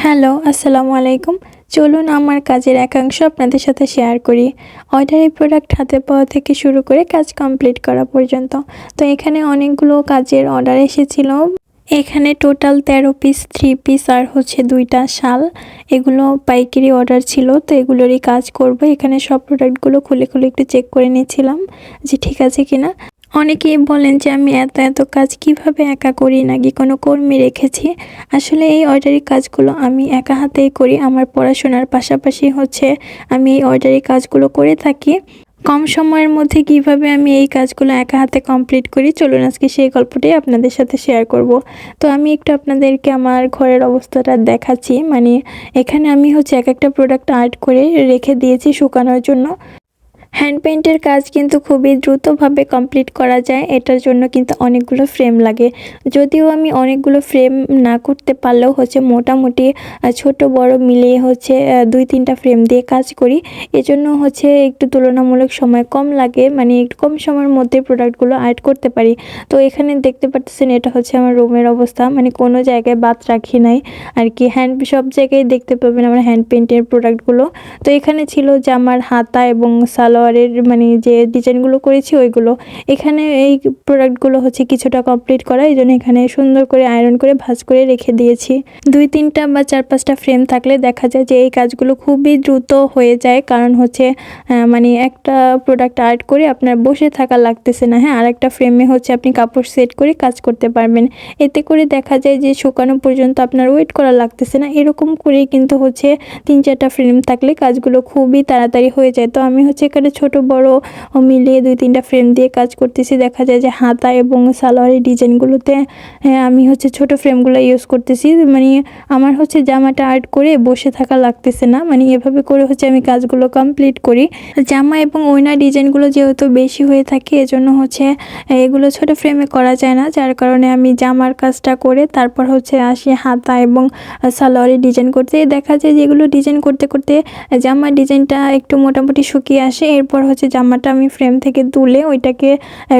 Hello, আসসালামু আলাইকুম। চলুন আমার কাজের একাংশ আপনাদের সাথে শেয়ার করি। অর্ডারি প্রোডাক্ট হাতে পাওয়া থেকে শুরু করে কাজ কমপ্লিট করা পর্যন্ত। তো এখানে অনেকগুলো কাজের অর্ডার এসেছিল। এখানে টোটাল 13 পিস 3 পিস আর হচ্ছে 2টা শাল, এগুলো পাইকারি অর্ডার ছিল। তো এগুলোরই কাজ করব। এখানে সব প্রোডাক্টগুলো খুলে খুলে একটু চেক করে নিচ্ছিলাম যে ঠিক আছে কিনা। অনেকেই বলেন যে আমি এত কাজ কিভাবে একা করি, নাকি কোনো কর্মী রেখেছি। আসলে এই অর্ডারি কাজগুলো আমি একা হাতেই করি। আমার পড়াশোনার পাশাপাশি হচ্ছে আমি এই অর্ডারি কাজগুলো করে থাকি। কম সময়ের মধ্যে কিভাবে আমি এই কাজগুলো একা হাতে কমপ্লিট করি, চলুন আজকে সেই গল্পটাই আপনাদের সাথে শেয়ার করব। তো আমি একটু আপনাদেরকে আমার ঘরের অবস্থাটা দেখাচ্ছি। মানে এখানে আমি হচ্ছে এক একটা প্রোডাক্ট আর্ট করে রেখে দিয়েছি শুকানোর জন্য। হ্যান্ড পেইন্টের কাজ কিন্তু খুবই দ্রুতভাবে কমপ্লিট করা যায়। এটার জন্য কিন্তু অনেকগুলো ফ্রেম লাগে। যদিও আমি অনেকগুলো ফ্রেম না করতে পারলেও হচ্ছে মোটামুটি ছোট বড় মিলিয়ে হচ্ছে 2-3টা ফ্রেম দিয়ে কাজ করি। এজন্য হচ্ছে একটু তুলনামূলক সময় কম লাগে, মানে একটু কম সময়ের মধ্যে প্রোডাক্টগুলো আর্ট করতে পারি। তো এখানে দেখতে পাচ্ছেন এটা হচ্ছে আমার রুমের অবস্থা। মানে কোনো জায়গায় বাদ রাখি নাই আর কি। সব জায়গায় দেখতে পাবেন আমার হ্যান্ড পেইন্টের প্রোডাক্টগুলো। তো এখানে ছিল জামার হাতা এবং সালোয়ারের মানে যে ডিজাইনগুলো করেছি ওইগুলো। এখানে এই প্রোডাক্টগুলো হচ্ছে কিছুটা কমপ্লিট করা, এই জন্য এখানে সুন্দর করে আয়রন করে ভাঁজ করে রেখে দিয়েছি। 2-3টা বা 4-5টা ফ্রেম থাকলে দেখা যায় যে এই কাজগুলো খুবই দ্রুত হয়ে যায়। কারণ হচ্ছে মানে একটা প্রোডাক্ট আর্ট করে আপনার বসে থাকা লাগতেছে না। হ্যাঁ, আরেকটা ফ্রেমে হচ্ছে আপনি কাপড় সেট করে কাজ করতে পারবেন। এতে করে দেখা যায় যে শুকানো পর্যন্ত আপনার ওয়েট করা লাগতেছে না। এরকম করেই কিন্তু হচ্ছে 3-4টা ফ্রেম থাকলে কাজগুলো খুবই তাড়াতাড়ি হয়ে যায়। তো আমি হচ্ছে এখানে ছোট বড় মিলিয়ে 2-3টা ফ্রেম দিয়ে কাজ করতেছি। দেখা যায় যে হাতা এবং সালোয়ারের ডিজাইনগুলোতে আমি হচ্ছে ছোট ফ্রেমগুলো ইউজ করতেছি। মানে আমার হচ্ছে জামাটা আর্ট করে বসে থাকা লাগতেছে না। মানে এভাবে করে হচ্ছে আমি কাজগুলো কমপ্লিট করি। জামা এবং ওড়না ডিজাইনগুলো যেহেতু বেশি হয়ে থাকে, এজন্য হচ্ছে এগুলো ছোট ফ্রেমে করা যায় না। যার কারণে আমি জামার কাজটা করে তারপর হচ্ছে আসি হাতা এবং সালোয়ারের ডিজাইন করতে। দেখা যায় যেগুলো ডিজাইন করতে করতে জামার ডিজাইনটা একটু মোটামুটি শুকিয়ে আসে। এরপর হচ্ছে জামাটা আমি ফ্রেম থেকে তুলে ওইটাকে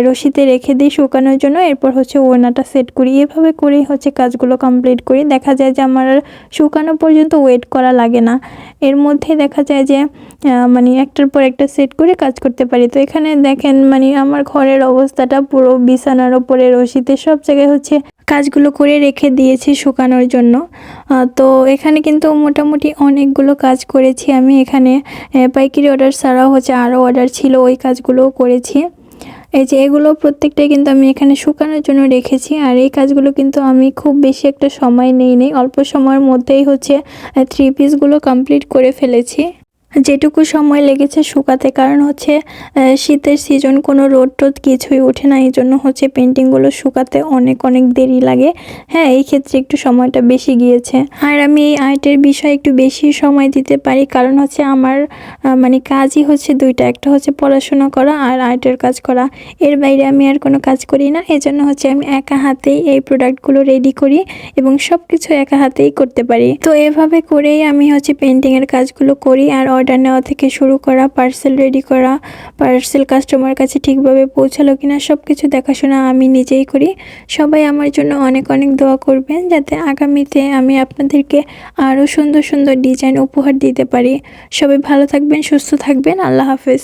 রশিতে রেখে দিই শুকানোর জন্য। এরপর হচ্ছে ওড়নাটা সেট করি। এভাবে করেই হচ্ছে কাজগুলো কমপ্লিট করি। দেখা যায় যে আমার শুকানো পর্যন্ত ওয়েট করা লাগে না। এর মধ্যে দেখা যায় যে মানে একটার পর একটা সেট করে কাজ করতে পারি। তো এখানে দেখেন মানে আমার ঘরের অবস্থাটা পুরো বিছানার ওপরে রশিতে সব জায়গায় হচ্ছে কাজগুলো করে রেখে দিয়েছি শুকানোর জন্য। তো এখানে কিন্তু মোটামুটি অনেকগুলো কাজ করেছি আমি। এখানে পাইকারি অর্ডার ছাড়াও হচ্ছে আরও অর্ডার ছিল, ওই কাজগুলোও করেছি। এই যে এগুলো প্রত্যেকটাই কিন্তু আমি এখানে শুকানোর জন্য রেখেছি। আর এই কাজগুলো কিন্তু আমি খুব বেশি একটা সময় নেই, অল্প সময়ের মধ্যেই হচ্ছে 3 পিসগুলো কমপ্লিট করে ফেলেছি। যেটুকু সময় লেগেছে শুকাতে, কারণ হচ্ছে শীতের সিজন, কোনো রোদ টোদ কিছুই ওঠে না। এই জন্য হচ্ছে পেন্টিংগুলো শুকাতে অনেক দেরি লাগে। হ্যাঁ, এই ক্ষেত্রে একটু সময়টা বেশি গিয়েছে। আর আমি এই আর্টের বিষয়ে একটু বেশি সময় দিতে পারি, কারণ হচ্ছে আমার মানে কাজই হচ্ছে 2টা, একটা হচ্ছে পড়াশোনা করা আর আর্টের কাজ করা। এর বাইরে আমি আর কোনো কাজ করি না। এজন্য হচ্ছে আমি একা হাতেই এই প্রোডাক্টগুলো রেডি করি এবং সব কিছু একা হাতেই করতে পারি। তো এভাবে করেই আমি হচ্ছে পেন্টিংয়ের কাজগুলো করি। আর অর্ডার নেওয়া থেকে শুরু করা, পার্সেল রেডি করা, পার্সেল কাস্টমার কাছে ঠিকভাবে পৌঁছালো কিনা সব কিছু দেখাশোনা আমি নিজেই করি। সবাই আমার জন্য অনেক দোয়া করবেন, যাতে আগামীতে আমি আপনাদেরকে আরও সুন্দর ডিজাইন উপহার দিতে পারি। সবাই ভালো থাকবেন, সুস্থ থাকবেন। আল্লাহ হাফেজ।